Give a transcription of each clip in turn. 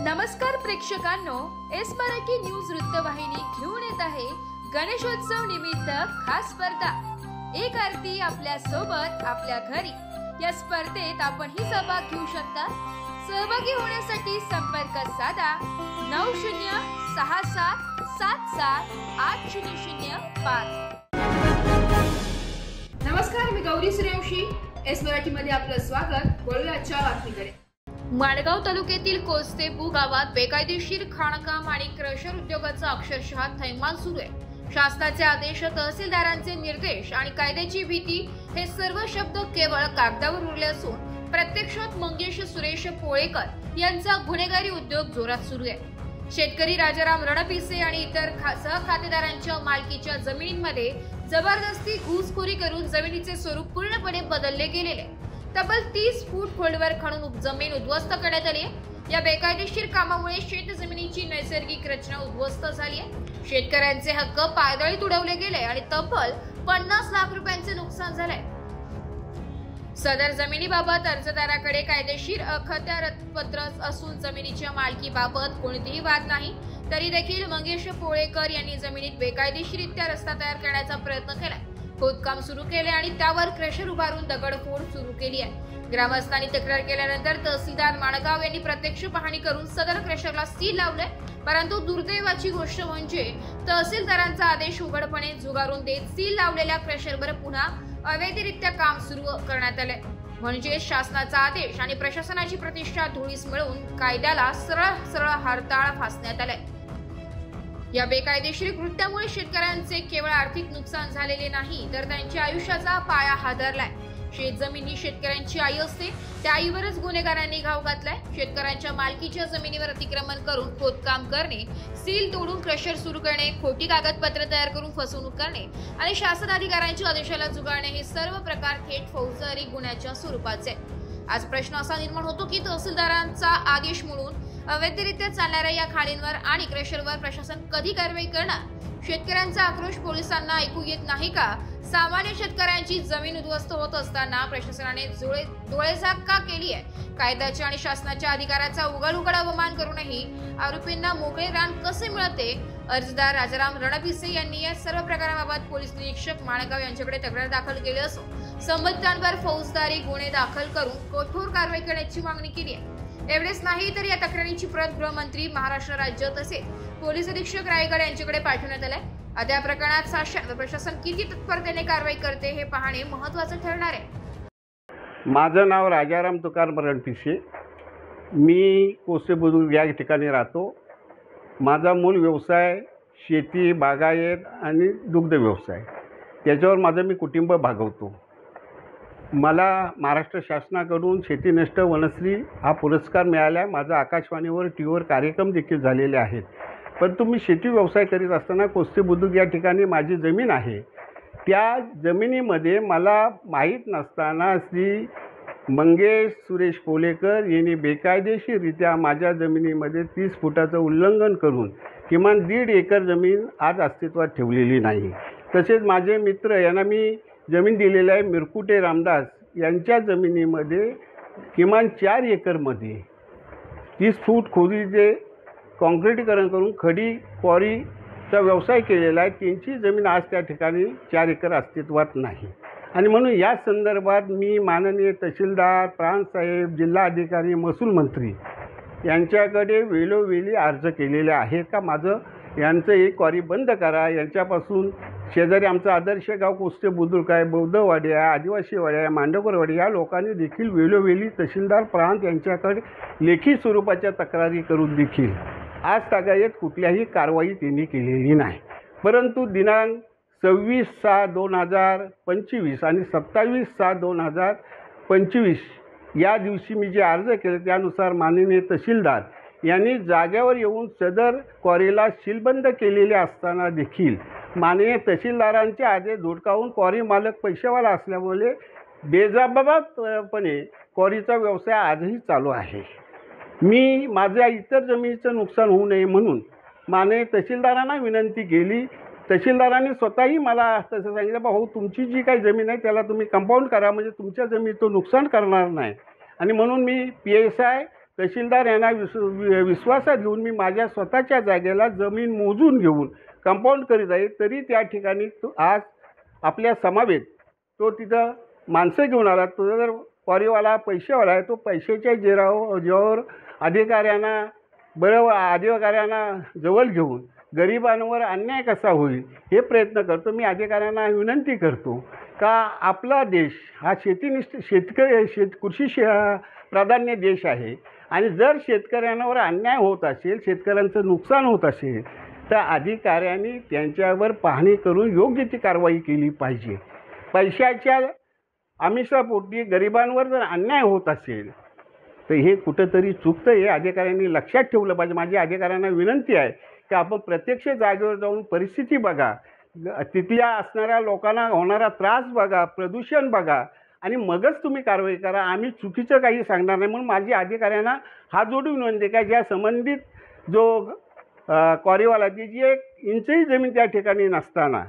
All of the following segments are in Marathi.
नमस्कार प्रेक्षकांनो, एस मराठी न्यूज वृत्तवाहिनी घेऊन येत आहे गणेशोत्सव निमित्त खास स्पर्धा एक आरती आपल्या सोबत आपल्या घरी। या स्पर्धेत आपणही सहभाग घेऊ शकता। सहभागी होण्यासाठी संपर्क साधा 9067778005। नमस्कार, मी गौरी सूर्यवंशी। एस मराठी मध्ये आपलं स्वागत। बोलूया आजच्या बातमीकडे। माणगाव तालुक्यातील कोस्तेपू गावात बेकायदेशीर खाणकाम आणि क्रशर उद्योगाचा अक्षरशः थैमान सुरू आहे। शासनाचे आदेश, तहसीलदारांचे निर्देश आणि कायद्याची भीती हे सर्व शब्द केवळ कागदावर उरले असून प्रत्यक्षात मंगेश सुरेश पोळेकर यांचा गुन्हेगारी उद्योग जोरात सुरू आहे। शेतकरी राजाराम रणपिसे आणि इतर सहखातेदारांच्या मालकीच्या जमिनींमध्ये जबरदस्ती घुसखोरी करून जमिनीचे स्वरूप पूर्णपणे बदलले गेलेले। तब्बल 30 फूट खोलवर खणून जमीन उद्ध्वस्त करण्यात आली आहे। या बेकायदेशीर कामामुळे शेत जमिनीची नैसर्गिक रचना उद्ध्वस्त झाली आहे। शेतकऱ्यांचे हक्क पायदळीत उडवले गेले आणि तब्बल 50 लाख रुपयांचे नुकसान झाले। सदर जमिनीबाबत अर्जदाराकडे कायदेशीर अखत्यारपत्र असून जमिनीच्या मालकीबाबत कोणतीही वाद नाही, तरी देखील मंगेश पोळेकर यांनी जमिनीत बेकायदेशीररित्या रस्ता तयार करण्याचा प्रयत्न केलाय। खोदकाम सुरू केले आणि त्यावर क्रशर उभारून दगडफोड सुरू केली आहे। ग्रामस्थांनी तक्रार केल्यानंतर तहसीलदार माणगाव यांनी प्रत्यक्ष पाहणी करून सदर क्रशरला सील लावले। परंतु दुर्दैवाची गोष्ट म्हणजे तहसीलदारांचा आदेश उघडपणे झुगारून देत सील लावलेल्या क्रशरवर पुन्हा अवैधरित्या काम सुरू करण्यात आले। म्हणजे शासनाचा आदेश आणि प्रशासनाची प्रतिष्ठा धुळीस मिळवून कायद्याला सरळ हरताळ फासण्यात आले। या बेकायदेशीर कृत्यामुळे शेतकऱ्यांचे केवळ आर्थिक नुकसान झालेले नाही, तर त्यांच्या आयुष्याचा पाया हादरलाय। शेतजमीन ही शेतकऱ्यांची आई असते, त्या आईवरच गुन्हेगारांनी घाव घातलाय। शेतकऱ्यांच्या मालकीच्या जमिनीवर अतिक्रमण करून खोदकाम करणे, सील तोडून क्रशर सुरू करणे, खोटी कागदपत्र तयार करून फसवणूक करणे आणि शासन अधिकाऱ्यांच्या आदेशाला जुगारणे हे सर्व प्रकार थेट फौजदारी गुन्ह्याच्या स्वरूपाचे। आज प्रश्न असा निर्माण होतो की तहसीलदारांचा आदेश म्हणून अवैधरित्या चालणाऱ्या या खाणींवर आणि क्रशरवर प्रशासन कधी कारवाई करणार? शेतकऱ्यांचा आक्रोश पोलिसांना ऐकू येत नाही का? सामान्य शेतकऱ्यांची जमीन उद्ध्वस्त होत असताना प्रशासनाने डोळेझाक का केली आहे? कायद्याच्या आणि शासनाच्या अधिकाराचा उघड अवमान करूनही आरोपींना मोकळे रान कसे मिळते? अर्जदार राजाराम रणपिसे यांनी या सर्व प्रकाराबाबत पोलीस निरीक्षक माणगाव यांच्याकडे तक्रार दाखल केली असून संबंधितांवर फौजदारी गुन्हे दाखल करून कठोर कारवाई करण्याची मागणी केली आहे। एवढेच नाही तर या तक्रारीची प्रत गृहमंत्री, महाराष्ट्र राज्य तसेच पोलीस अधीक्षक रायगड यांच्याकडे पाठवण्यात आले। आता या प्रकरणात शासन व प्रशासन किती तत्परतेने कारवाई करते हे पाहणे महत्त्वाचे ठरणार आहे। माझं नाव राजाराम तुकाराम रणपिसे। मी कोस्तेबुद्रुक या ठिकाणी राहतो। माझा मूळ व्यवसाय शेती, बागायत आणि दुग्ध व्यवसाय, त्याच्यावर माझं मी कुटुंब भागवतो। मला महाराष्ट्र शासनाकडून शेतीनष्ट वनश्री हा पुरस्कार मिळाला। माझा आकाशवाणीवर टीव्हीवर कार्यक्रम देखील झालेले आहेत। परंतु मी शेती व्यवसाय करीत असताना कोस्तेबुद्रुक या ठिकाणी माझी जमीन आहे, त्या जमिनीमध्ये मला माहीत नसताना श्री मंगेश सुरेश पोळेकर यांनी बेकायदेशीररित्या माझ्या जमिनीमध्ये 30 फुटाचं उल्लंघन करून किमान 1.5 एकर जमीन आज अस्तित्वात ठेवलेली नाही। तसेच माझे मित्र यांना मी जमीन दिलेली आहे, मिरकुटे रामदास यांच्या जमिनीमध्ये किमान 4 एकरमध्ये 30 फूट खोदीचे कॉन्क्रिटीकरण करून खडी क्वारीचा व्यवसाय केलेला आहे। त्यांची जमीन आज त्या ठिकाणी 4 एकर अस्तित्वात नाही। आणि म्हणून या संदर्भात मी माननीय तहसीलदार, प्रांतसाहेब, जिल्हाधिकारी, महसूल मंत्री यांच्याकडे वेळोवेळी अर्ज केलेले आहेत का माझं यांचं एक क्वारी बंद करा। यांच्यापासून शेजारी आमचं आदर्श गाव कोस्तेबुद्रुक आहे, बौद्धवाडी आहे, आदिवासीवाडी आहे, मांडवकरवाडी, या लोकांनी देखील वेळोवेळी तहसीलदार, प्रांत यांच्याकडे लेखी स्वरूपाच्या तक्रारी करून देखील आज तागायत कुठल्याही कारवाई त्यांनी केलेली नाही। परंतु दिनांक 26/6/2025 आणि 27/6/2025 या दिवशी मी जे अर्ज केले त्यानुसार माननीय तहसीलदार यांनी जागेवर येऊन सदर क्वारीला सीलबंद केलेले असताना देखील माननीय तहसीलदारांचे आदेश धुडकावून क्वारी मालक पैसेवाला असल्यामुळे बेजबाबदारपणे क्वारीचा व्यवसाय आजही चालू आहे। मी माझ्या इतर जमिनीचं नुकसान होऊ नये म्हणून माननीय तहसीलदारांना विनंती केली। तहसीलदारांनी स्वतःही मला तसं सांगितलं, भाऊ तुमची जी काही जमीन आहे त्याला तुम्ही कंपाऊंड करा, म्हणजे तुमच्या जमिनीचं नुकसान करणार नाही। आणि म्हणून मी PSI तहसीलदार यांना विश्वासात घेऊन मी माझ्या स्वतःच्या जागेला जमीन मोजून घेऊन कंपाऊंड करीत आहे, तरी त्या ठिकाणी तो आज आपल्या समवेत तो तिथं माणसं घेऊन आला. तो जर क्वारीवाला पैसेवाला आहे, तो पैशाच्या जोरावर अधिकाऱ्यांना जवळ घेऊन गरिबांवर अन्याय कसा होईल हे प्रयत्न करतो. मी अधिकाऱ्यांना विनंती करतो का आपला देश हा कृषी प्राधान्य देश आहे आणि जर शेतकऱ्यांवर अन्याय होत असेल, शेतकऱ्यांचं नुकसान होत असेल, तर अधिकाऱ्यांनी त्यांच्यावर पाहणी करून योग्य ती कारवाई केली पाहिजे. पैशाच्या आमिषापोटी गरिबांवर जर अन्याय होत असेल तर हे कुठंतरी चुकतं, हे अधिकाऱ्यांनी लक्षात ठेवलं पाहिजे. माझी अधिकाऱ्यांना विनंती आहे की आपण प्रत्यक्ष जागेवर जाऊन परिस्थिती बघा, तिथल्या असणाऱ्या लोकांना होणारा त्रास बघा, प्रदूषण बघा आणि मगच तुम्ही कारवाई करा. आम्ही चुकीचं काही सांगणार नाही. म्हणून माझी अधिकाऱ्यांना हात जोडून विनंती का ज्या संबंधित जो क्वारीवाला जी 1 इंचही जमीन त्या ठिकाणी नसताना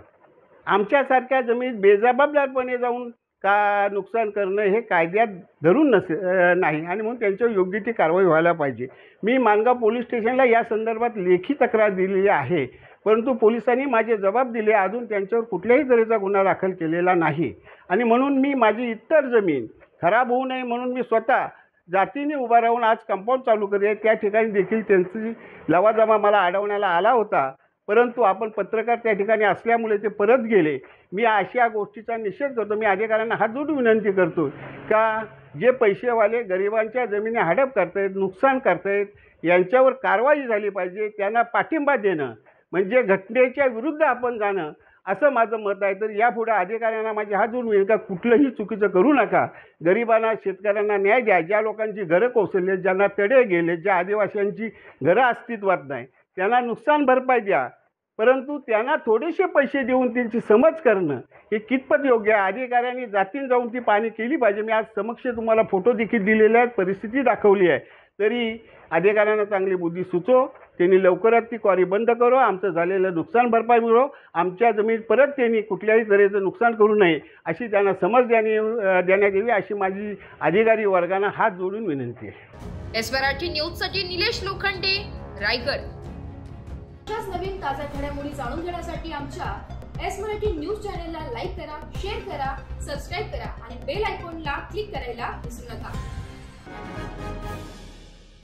आमच्यासारख्या जमीन बेजबाबदारपणे जाऊन का नुकसान करणं हे कायद्यात धरून नाही आणि म्हणून त्यांच्यावर योग्य ती कारवाई व्हायला पाहिजे. मी माणगाव पोलीस स्टेशनला या संदर्भात लेखी तक्रार दिलेली आहे, परंतु पोलिसांनी माझे जबाब दिले, अजून त्यांच्यावर कुठल्याही तऱ्हेचा गुन्हा दाखल केलेला नाही. आणि म्हणून मी माझी इतर जमीन खराब होऊ नये म्हणून मी स्वतः जातीने उभा राहून आज कंपाऊंड चालू करत आहे. त्या ठिकाणी देखील त्यांची लवाजमा मला अडवण्याला आला होता, परंतु आपण पत्रकार त्या ठिकाणी असल्यामुळे ते परत गेले. मी अशा गोष्टीचा निषेध करतो. मी अधिकाऱ्यांना हात जोडून विनंती करतो का जे पैसेवाले गरिबांच्या जमिनी हडप करतायत, नुकसान करतायत, यांच्यावर कारवाई झाली पाहिजे. त्यांना पाठिंबा देणं म्हणजे घटनेच्या विरुद्ध आपण जाणं असं माझं मत आहे. तर यापुढे अधिकाऱ्यांना माझे हात जोडून मिळेल का कुठलंही चुकीचं करू नका. गरिबांना, शेतकऱ्यांना न्याय द्या. ज्या लोकांची घरं कोसळली, ज्यांना तडे गेले, ज्या आदिवासींची घरं अस्तित्वात नाही, त्यांना नुकसान भरपाई द्या. परंतु त्यांना थोडेसे पैसे देऊन त्यांची समज करणं हे कितपत योग्य आहे. अधिकाऱ्यांनी जातीन जाऊन ती पाहणी केली पाहिजे. मी आज समक्ष तुम्हाला फोटो देखील दिलेले आहेत, परिस्थिती दाखवली आहे. तरी अधिकाऱ्यांना चांगली बुद्धी सुचो, त्यांनी लवकरात ती क्वारी बंद करो, आमचं झालेलं नुकसान भरपाई मिळो, आमच्या जमीन परत त्यांनी कुठल्याही तऱ्हेचं नुकसान करू नये अशी त्यांना समज देण्यात यावी अशी माझी अधिकारी वर्गांना हात जोडून विनंती आहे. एस मराठी न्यूजसाठी निलेश लोखंडे, रायगड. अशाच नवीन ताज्या घडामोडी जाणून घेण्यासाठी आमच्या एस मराठी न्यूज चॅनलला लाईक करा, शेअर करा, सबस्क्राईब करा आणि बेल आयकॉनला क्लिक करायला विसरू नका.